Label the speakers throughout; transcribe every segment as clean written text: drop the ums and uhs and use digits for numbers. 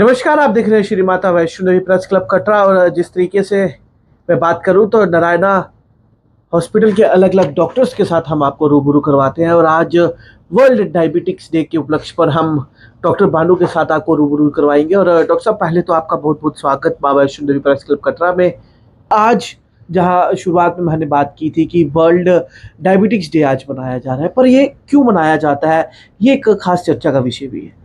Speaker 1: नमस्कार, आप देख रहे हैं श्री माता वैष्णो देवी प्रेस क्लब कटरा। और जिस तरीके से मैं बात करूं तो नारायणा हॉस्पिटल के अलग अलग डॉक्टर्स के साथ हम आपको रूबरू करवाते हैं। और आज वर्ल्ड डायबिटिक्स डे के उपलक्ष्य पर हम डॉक्टर बानू के साथ आपको रूबरू करवाएंगे। और डॉक्टर साहब, पहले तो आपका बहुत बहुत स्वागत माँ वैष्णो देवी प्रेस क्लब कटरा में। आज जहां शुरुआत में मैंने बात की थी कि वर्ल्ड डायबिटिक्स डे आज मनाया जा रहा है, पर ये क्यों मनाया जाता है, ये एक खास चर्चा का विषय भी है।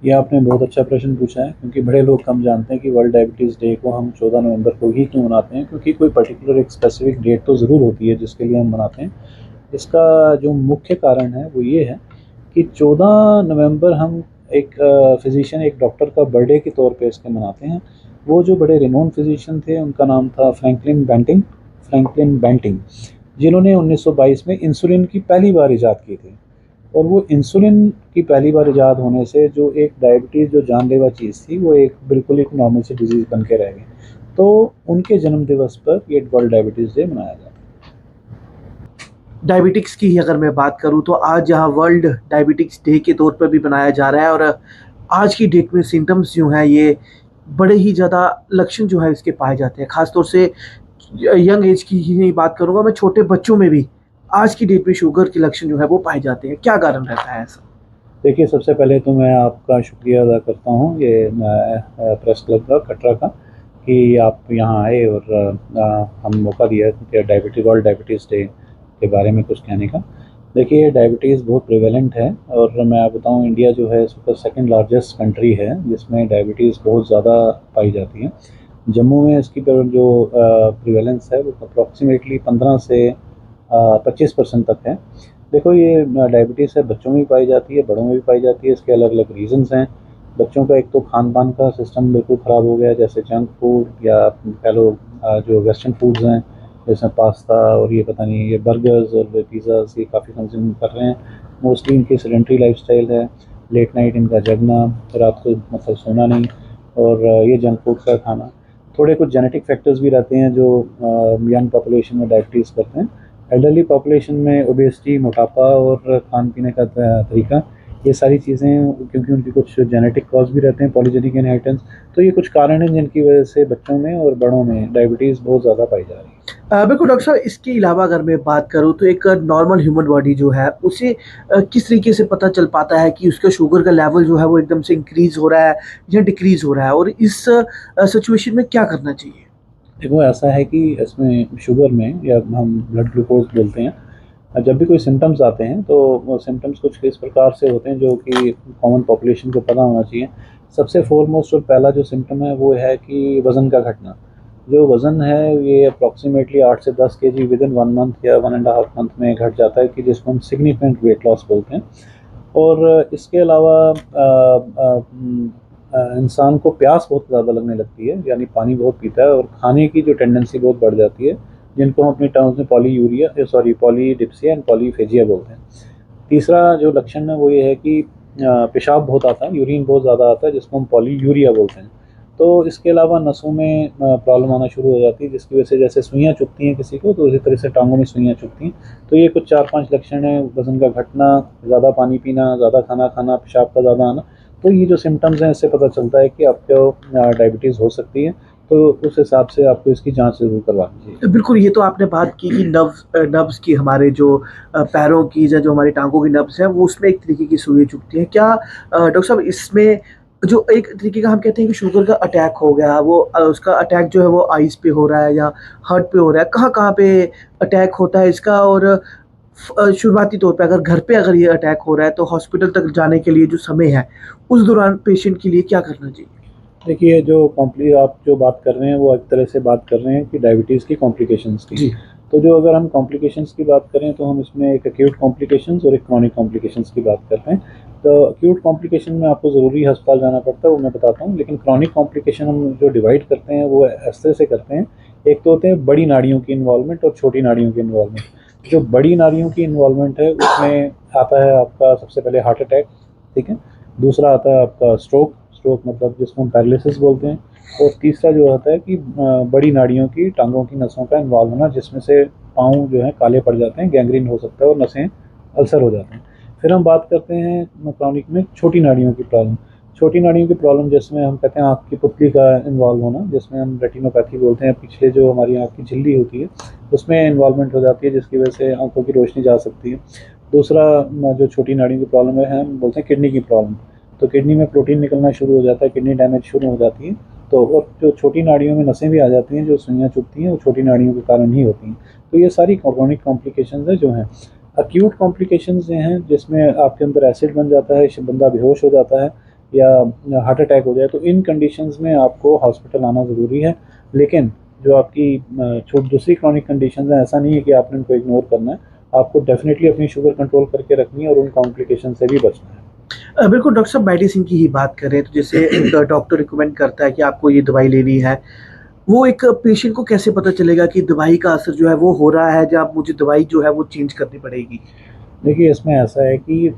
Speaker 2: ये आपने बहुत अच्छा प्रश्न पूछा है, क्योंकि बड़े लोग कम जानते हैं कि वर्ल्ड डायबिटीज़ डे को हम 14 नवंबर को ही क्यों मनाते हैं। क्योंकि कोई पर्टिकुलर एक स्पेसिफिक डेट तो ज़रूर होती है जिसके लिए हम मनाते हैं। इसका जो मुख्य कारण है वो ये है कि 14 नवंबर हम एक फिजिशियन, एक डॉक्टर का बर्थडे के तौर पे इसके मनाते हैं। वो जो बड़े रिनोन फिजिशियन थे उनका नाम था फ्रैंकलिन बेंटिंग, जिन्होंने 1922 में इंसुलिन की पहली बार इजाद की थी। और वो इंसुलिन की पहली बार इजाद होने से जो एक डायबिटीज़ जो जानलेवा चीज़ थी वो एक बिल्कुल एक नॉर्मल सी डिजीज़ बन के रह गई। तो उनके जन्म दिवस पर ये वर्ल्ड डायबिटीज़ डे मनाया जाता है।
Speaker 1: डायबिटिक्स की ही अगर मैं बात करूं तो आज यहाँ वर्ल्ड डायबिटिक्स डे के तौर पर भी मनाया जा रहा है। और आज की डेट में सिम्टम्स जो हैं ये बड़े ही ज़्यादा लक्षण जो है इसके पाए जाते हैं। खासतौर से यंग एज की ही नहीं बात करूंगा मैं, छोटे बच्चों में भी आज की डेट में शुगर के लक्षण जो है वो पाए जाते हैं। क्या कारण रहता है ऐसा?
Speaker 2: देखिए, सबसे पहले तो मैं आपका शुक्रिया अदा करता हूँ ये प्रेस क्लब का कटरा का, कि आप यहाँ आए और हम मौका दिया कि वर्ल्ड डायबिटीज़ डे के बारे में कुछ कहने का। देखिए, डायबिटीज़ बहुत प्रिवेलेंट है, और मैं आप बताऊँ, इंडिया जो है इसका सेकंड लार्जेस्ट कंट्री है जिसमें डायबिटीज़ बहुत ज़्यादा पाई जाती है। जम्मू में इसकी जो प्रिवेलेंस है वो अप्रॉक्सीमेटली 15 से 25% तक है। देखो, ये डायबिटीज़ है बच्चों में भी पाई जाती है, बड़ों में भी पाई जाती है। इसके अलग अलग रीज़न्स हैं। बच्चों का एक तो खान पान का सिस्टम बिल्कुल ख़राब हो गया, जैसे जंक फूड या कह लो जो वेस्टर्न फूड्स हैं, जैसे पास्ता और ये पता नहीं ये बर्गर्स और पिज़्ज़ास, ये काफ़ी कंज्यूम कर रहे हैं। मोस्टली इनकी सेडेंट्री लाइफस्टाइल है, लेट नाइट इनका जगना, रात को मतलब सोना नहीं, और ये जंक फूड का खाना। थोड़े कुछ जेनेटिक फैक्टर्स भी रहते हैं जो यंग पॉपुलेशन में डायबिटीज़ करते हैं। एल्डरली पॉपुलेशन में ओबेसिटी, मोटापा और खान पीने का तरीका, ये सारी चीज़ें, क्योंकि उनकी कुछ जेनेटिक कॉज भी रहते हैं, पॉलीजेनिक इनहेरिटेंस। तो ये कुछ कारण हैं जिनकी वजह से बच्चों में और बड़ों में डायबिटीज़ बहुत ज़्यादा पाई जा रही है।
Speaker 1: बिल्कुल डॉक्टर साहब, इसके अलावा अगर मैं बात करूँ तो एक नॉर्मल ह्यूमन बॉडी जो है उसे किस तरीके से पता चल पाता है कि उसका शुगर का लेवल जो है वो एकदम से इंक्रीज हो रहा है या डिक्रीज हो रहा है, और इस सिचुएशन में क्या करना चाहिए?
Speaker 2: देखो, ऐसा है कि इसमें शुगर में, या हम ब्लड ग्लूकोज बोलते हैं, जब भी कोई सिम्टम्स आते हैं तो वो सिम्टम्स कुछ इस प्रकार से होते हैं जो कि कॉमन पॉपुलेशन को पता होना चाहिए। सबसे फोरमोस्ट और पहला जो सिम्टम है वो है कि वज़न का घटना। जो वज़न है ये अप्रॉक्सीमेटली 8 से 10 केजी विद इन 1 मंथ या 1.5 मंथ में घट जाता है, कि जिसको हम सिग्निफिकेंट वेट लॉस बोलते हैं। और इसके अलावा इंसान को प्यास बहुत ज़्यादा लगने लगती है, यानी पानी बहुत पीता है, और खाने की जो टेंडेंसी बहुत बढ़ जाती है, जिनको हम अपनी टर्म्स में पॉलीडिप्सिया एंड पॉलीफेजिया बोलते हैं। तीसरा जो लक्षण है वो ये है कि पेशाब बहुत आता है, यूरिन बहुत ज़्यादा आता है, जिसको हम पॉलीयूरिया बोलते हैं। तो इसके अलावा नसों में प्रॉब्लम आना शुरू हो जाती है, जिसकी वजह से जैसे सुइयाँ चुभती हैं किसी को, तो इसी तरह से टांगों में सुइयाँ चुभती हैं। तो ये कुछ 4-5 लक्षण हैं: वज़न का घटना, ज़्यादा पानी पीना, ज़्यादा खाना खाना, पेशाब का ज़्यादा आना। तो ये जो सिम्टम्स हैं इससे पता चलता है कि आपको डायबिटीज़ हो सकती है। तो उस हिसाब से आपको इसकी जाँच ज़रूर करवानी चाहिए।
Speaker 1: बिल्कुल, ये तो आपने बात की कि नब्ज़ की, हमारे जो पैरों की या जो हमारी टाँगों की नब्ज़ है वो उसमें एक तरीके की सुई चुभती है। क्या डॉक्टर साहब इसमें जो एक तरीके का हम कहते हैं कि शुगर का अटैक हो गया, वो उसका अटैक जो है वो आइज़ पे हो रहा है या हार्ट पे हो रहा है, कहाँ-कहाँ पे अटैक होता है इसका? और शुरुआती तौर पे अगर घर पे अगर ये अटैक हो रहा है तो हॉस्पिटल तक जाने के लिए जो समय है, उस दौरान पेशेंट के लिए क्या करना चाहिए?
Speaker 2: देखिए, जो कॉम्प्ली आप जो बात कर रहे हैं वो एक तरह से बात कर रहे हैं कि डायबिटीज़ की कॉम्प्लिकेशंस की।
Speaker 1: जी।
Speaker 2: तो जो अगर हम कॉम्प्लिकेशंस की बात करें तो हम इसमें एक एक्यूट कॉम्प्लिकेशंस और एक क्रॉनिक कॉम्प्लिकेशंस की बात करते हैं। तो एक्यूट कॉम्प्लिकेशन में आपको ज़रूरी अस्पताल जाना पड़ता है, वो मैं बताता हूँ। लेकिन क्रॉनिक कॉम्प्लिकेशन हम जो डिवाइड करते हैं वो इस तरह से करते हैं। एक तो होते हैं बड़ी नाड़ियों की इन्वॉल्वमेंट और छोटी नाड़ियों की इन्वॉल्वमेंट। जो बड़ी नाड़ियों की इन्वॉल्वमेंट है उसमें आता है आपका सबसे पहले हार्ट अटैक, ठीक है। दूसरा आता है आपका स्ट्रोक, स्ट्रोक मतलब जिसको हम पैरालिसिस बोलते हैं। और तीसरा जो होता है कि बड़ी नाड़ियों की, टांगों की नसों का इन्वॉल्व होना, जिसमें से पाँव जो है काले पड़ जाते हैं, गैंग्रीन हो सकता है और नसें अल्सर हो जाते हैं। फिर हम बात करते हैं क्रॉनिक में छोटी नाड़ियों की प्रॉब्लम। छोटी नाड़ियों की प्रॉब्लम जिसमें हम कहते हैं आँख की पुतली का इन्वॉल्व होना, जिसमें हम रेटिनोपैथी बोलते हैं, पिछले जो हमारी आँख की झिल्ली होती है उसमें इन्वॉल्वमेंट हो जाती है, जिसकी वजह से आंखों की रोशनी जा सकती है। दूसरा जो छोटी नाड़ियों की प्रॉब्लम है हम बोलते हैं किडनी की प्रॉब्लम। तो किडनी में प्रोटीन निकलना शुरू हो जाता है, किडनी डैमेज शुरू हो जाती है। तो और जो छोटी नाड़ियों में नसें भी आ जाती हैं, जो सुइयाँ चुभती हैं, वो छोटी नाड़ियों के कारण ही होती हैं। तो ये सारी क्रोनिक कॉम्प्लिकेशंस हैं जो हैं। एक्यूट कॉम्प्लिकेशंस ये हैं जिसमें आपके अंदर एसिड बन जाता है, बंदा बेहोश हो जाता है या हार्ट अटैक हो जाए, तो इन कंडीशंस में आपको हॉस्पिटल आना ज़रूरी है। लेकिन जो आपकी दूसरी क्रॉनिक कंडीशंस हैं, ऐसा नहीं है कि आपने उनको इग्नोर करना है। आपको डेफिनेटली अपनी शुगर कंट्रोल करके रखनी है और उन कॉम्प्लिकेशन से भी बचना है।
Speaker 1: बिल्कुल डॉक्टर साहब, मेडिसिन की ही बात करें तो जैसे एक डॉक्टर रिकमेंड करता है कि आपको ये दवाई लेनी है, वो एक पेशेंट को कैसे पता चलेगा कि दवाई का असर जो है वो हो रहा है, जब मुझे दवाई जो है वो चेंज करनी पड़ेगी?
Speaker 2: देखिए, इसमें ऐसा है कि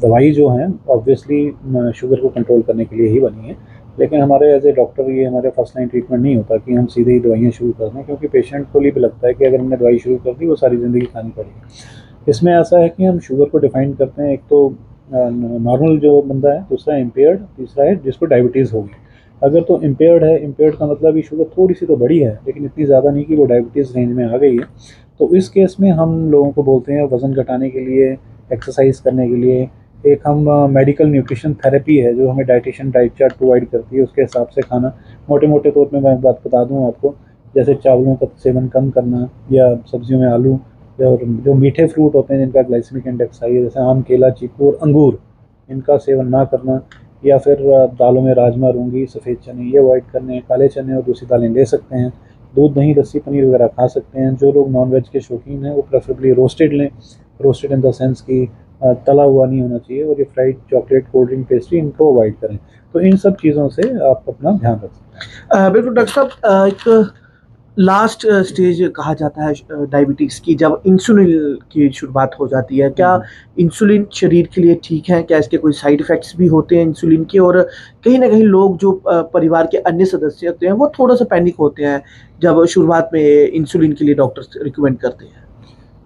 Speaker 2: दवाई जो है ऑब्वियसली शुगर को कंट्रोल करने के लिए ही बनी है। लेकिन हमारे एज ए डॉक्टर ये हमारे फर्स्ट लाइन ट्रीटमेंट नहीं होता कि हम सीधे ही दवाइयाँ शुरू कर दें, क्योंकि पेशेंट को भी लगता है कि अगर हमने दवाई शुरू कर दी वो सारी ज़िंदगी खानी पड़ेगी। इसमें ऐसा है कि हम शुगर को डिफाइन करते हैं, एक तो नॉर्मल जो बंदा है, दूसरा इम्पेयर्ड, तीसरा है जिसको डायबिटीज़ होगी। अगर तो इम्पेयर्ड है, इम्पेयर्ड का मतलब ये शुगर थोड़ी सी तो बढ़ी है लेकिन इतनी ज़्यादा नहीं कि वो डायबिटीज़ रेंज में आ गई है। तो इस केस में हम लोगों को बोलते हैं वज़न घटाने के लिए, एक्सरसाइज करने के लिए एक हम मेडिकल न्यूट्रिशन थेरेपी है जो हमें डाइटिशियन डाइट चार्ट प्रोवाइड करती है, उसके हिसाब से खाना। मोटे मोटे तौर पे मैं बात बता दूं आपको, जैसे चावलों का सेवन कम करना या सब्जियों में आलू, या जो मीठे फ्रूट होते हैं जिनका ग्लाइसेमिक इंडेक्स हाई है, जैसे आम, केला, चीकू और अंगूर, इनका सेवन ना करना। या फिर दालों में राजमा, रूंगी, सफ़ेद चने ये अवॉइड करने हैं। काले चने और दूसरी दालें ले सकते हैं। दूध, दही, लस्सी, पनीर वगैरह खा सकते हैं। जो लोग नॉन वेज के शौकीन हैं वो प्रेफरेबली रोस्टेड लें। रोस्टेड इन द सेंस कि तला हुआ नहीं होना चाहिए, और ये fried chocolate, cold drink, pastry इनको अवॉइड करें। तो इन सब चीज़ों से आप अपना ध्यान रख सकते हैं।
Speaker 1: बिल्कुल डॉक्टर साहब, एक लास्ट स्टेज कहा जाता है डायबिटीज़ की, जब इंसुलिन की शुरुआत हो जाती है। क्या इंसुलिन शरीर के लिए ठीक है? क्या इसके कोई साइड इफ़ेक्ट्स भी होते हैं इंसुलिन के? और कहीं न कहीं लोग जो परिवार के अन्य सदस्य होते हैं, वो थोड़ा-सा पैनिक होते हैं, जब शुरुआत में इंसुलिन के लिए डॉक्टर्स रिकमेंड करते हैं।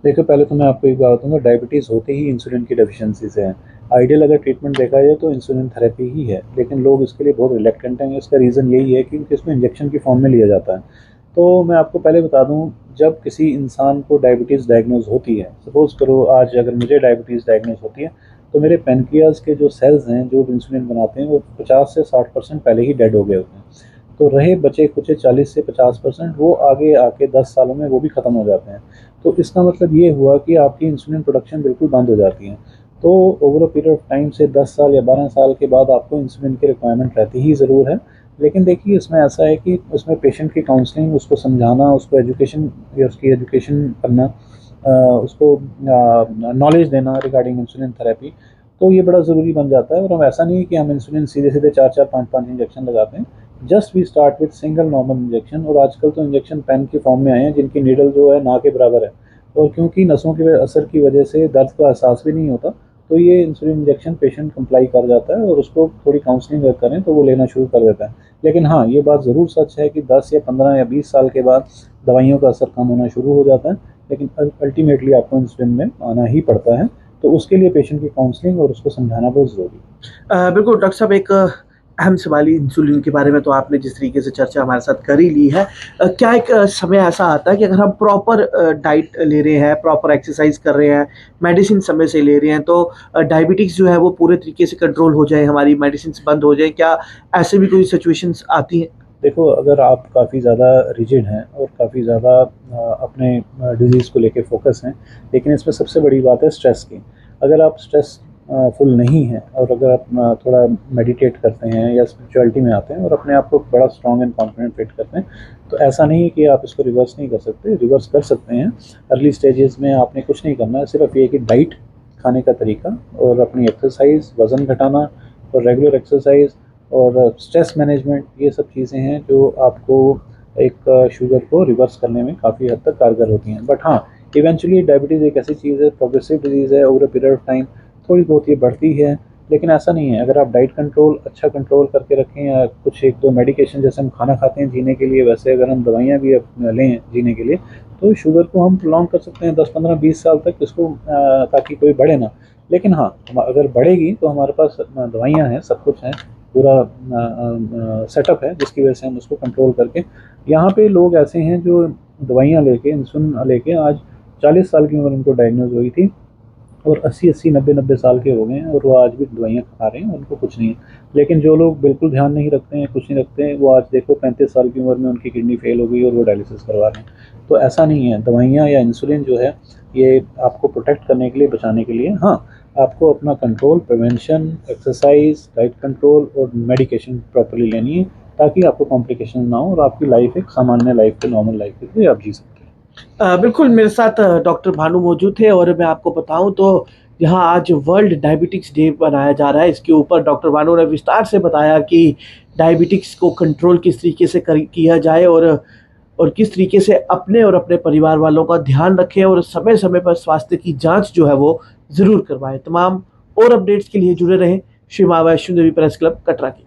Speaker 2: देखिए, पहले तो मैं आपको एक बात बताऊँगा, डायबिटीज़ होते ही इंसुलिन की डेफिशिएंसी से है। आइडियल अगर ट्रीटमेंट देखा जाए तो इंसुलिन थेरेपी ही है, लेकिन लोग इसके लिए बहुत रिलक्टेंट हैं। इसका रीज़न यही है कि इसको इंजेक्शन की फॉर्म में लिया जाता है। तो मैं आपको पहले बता दूँ, जब किसी इंसान को डायबिटीज़ डायग्नोज़ होती है, सपोज़ करो आज अगर मुझे डायबिटीज़ डायग्नोज़ होती है, तो मेरे पैनक्रियाज़ के जो सेल्स हैं, जो इंसुलिन बनाते हैं, वो 50 से 60% पहले ही डेड हो गए होते हैं। तो रहे बचे-खुचे 40 से 50% वो आगे आके 10 सालों में वो भी ख़त्म हो जाते हैं। तो इसका मतलब ये हुआ कि आपकी इंसुलिन प्रोडक्शन बिल्कुल बंद हो जाती है। तो over a period of time से 10 साल या 12 साल के बाद आपको इंसुलिन की रिक्वायरमेंट रहती ही ज़रूर है। लेकिन देखिए, इसमें ऐसा है कि उसमें पेशेंट की काउंसलिंग, उसको समझाना, उसको एजुकेशन या उसकी एजुकेशन करना, उसको नॉलेज देना रिगार्डिंग इंसुलिन थेरेपी, तो ये बड़ा ज़रूरी बन जाता है। और हम ऐसा नहीं है कि हम इंसुलिन सीधे-सीधे 4-4, 5-5 इंजेक्शन लगाते हैं। Just we start with single normal injection, और आजकल तो इंजेक्शन पेन की फॉर्म में आए हैं जिनकी नीडल जो है ना के बराबर है। और क्योंकि नसों के असर की वजह से दर्द का एहसास भी नहीं होता, तो ये इंसुलिन इंजेक्शन पेशेंट कंप्लाई कर जाता है, और उसको थोड़ी काउंसलिंग अगर करें तो वो लेना शुरू कर देता है। लेकिन हाँ, ये बात ज़रूर सच है कि 10 या 15 या 20 साल के बाद दवाइयों का असर कम होना शुरू हो जाता है, लेकिन अल्टीमेटली आपको इंसुलिन में आना ही पड़ता है। तो उसके लिए पेशेंट की काउंसलिंग और उसको समझाना बहुत ज़रूरी है।
Speaker 1: बिल्कुल डॉक्टर साहब, एक अहम सवाल ही इंसुलिन के बारे में तो आपने जिस तरीके से चर्चा हमारे साथ कर ही ली है। क्या एक समय ऐसा आता है कि अगर हम प्रॉपर डाइट ले रहे हैं, प्रॉपर एक्सरसाइज कर रहे हैं, मेडिसिन समय से ले रहे हैं, तो डायबिटीज़ जो है वो पूरे तरीके से कंट्रोल हो जाए, हमारी मेडिसिन्स बंद हो जाएँ? क्या ऐसे भी कोई सिचुएशंस आती हैं?
Speaker 2: देखो, अगर आप काफ़ी ज़्यादा रिजिड हैं और काफ़ी ज़्यादा अपने डिज़ीज़ को लेके फ़ोकस हैं, लेकिन इसमें सबसे बड़ी बात है स्ट्रेस की। अगर आप स्ट्रेस फुल नहीं हैं, और अगर आप थोड़ा मेडिटेट करते हैं या स्पिरिचुअलिटी में आते हैं और अपने आप को बड़ा स्ट्रॉन्ग एंड कॉन्फिडेंट फील करते हैं, तो ऐसा नहीं है कि आप इसको रिवर्स नहीं कर सकते। रिवर्स कर सकते हैं। अर्ली स्टेजेस में आपने कुछ नहीं करना है, सिर्फ ये कि डाइट, खाने का तरीका, और अपनी एक्सरसाइज, वज़न घटाना और रेगुलर एक्सरसाइज और स्ट्रेस मैनेजमेंट, ये सब चीज़ें हैं जो आपको एक शुगर को रिवर्स करने में काफ़ी हद तक कारगर होती हैं। बट हाँ, इवेंचुअली डायबिटीज़ एक ऐसी चीज़ है, प्रोग्रेसिव डिजीज़ है, over a period of time थोड़ी बहुत ये बढ़ती है, लेकिन ऐसा नहीं है। अगर आप डाइट कंट्रोल अच्छा कंट्रोल करके रखें या कुछ एक दो मेडिकेशन, जैसे हम खाना खाते हैं जीने के लिए, वैसे अगर हम दवाइयाँ भी लें जीने के लिए, तो शुगर को हम प्रोलॉन्ग कर सकते हैं 10-15-20 साल तक इसको, ताकि कोई बढ़े ना। लेकिन हाँ, अगर बढ़ेगी तो हमारे पास दवाइयाँ हैं, सब कुछ है, पूरा सेटअप है, जिसकी वजह से हम उसको कंट्रोल करके। यहाँ पे लोग ऐसे हैं जो दवाइयाँ लेके, इंसुलिन लेके आज 40 साल की उम्र उनको डायग्नोज हुई थी, और 80-80, 90-90 साल के हो गए हैं, और वो आज भी दवाइयाँ खा रहे हैं, उनको कुछ नहीं है। लेकिन जो लोग बिल्कुल ध्यान नहीं रखते हैं, कुछ नहीं रखते हैं, वो आज देखो 35 साल की उम्र में उनकी किडनी फेल हो गई और वो डायलिसिस करवा रहे हैं। तो ऐसा नहीं है, दवाइयाँ या इंसुलिन जो है ये आपको प्रोटेक्ट करने के लिए, बचाने के लिए। हाँ, आपको अपना control, prevention, exercise, diet control और मेडिकेशन प्रॉपर्ली लेनी है, ताकि आपको कॉम्प्लिकेशन ना हो और आपकी लाइफ एक सामान्य लाइफ के, नॉर्मल लाइफ के आप जी सकते हैं।
Speaker 1: बिल्कुल, मेरे साथ डॉक्टर भानु मौजूद थे और मैं आपको बताऊँ तो यहाँ आज वर्ल्ड डायबिटिक्स डे मनाया जा रहा है। इसके ऊपर डॉक्टर भानु ने विस्तार से बताया कि डायबिटिक्स को कंट्रोल किस तरीके से किया जाए और किस तरीके से अपने और अपने परिवार वालों का ध्यान रखें और समय-समय पर स्वास्थ्य की जाँच जो है वो ज़रूर करवाएँ। तमाम और अपडेट्स के लिए जुड़े रहें श्री माँ वैष्णो देवी प्रेस क्लब कटरा की।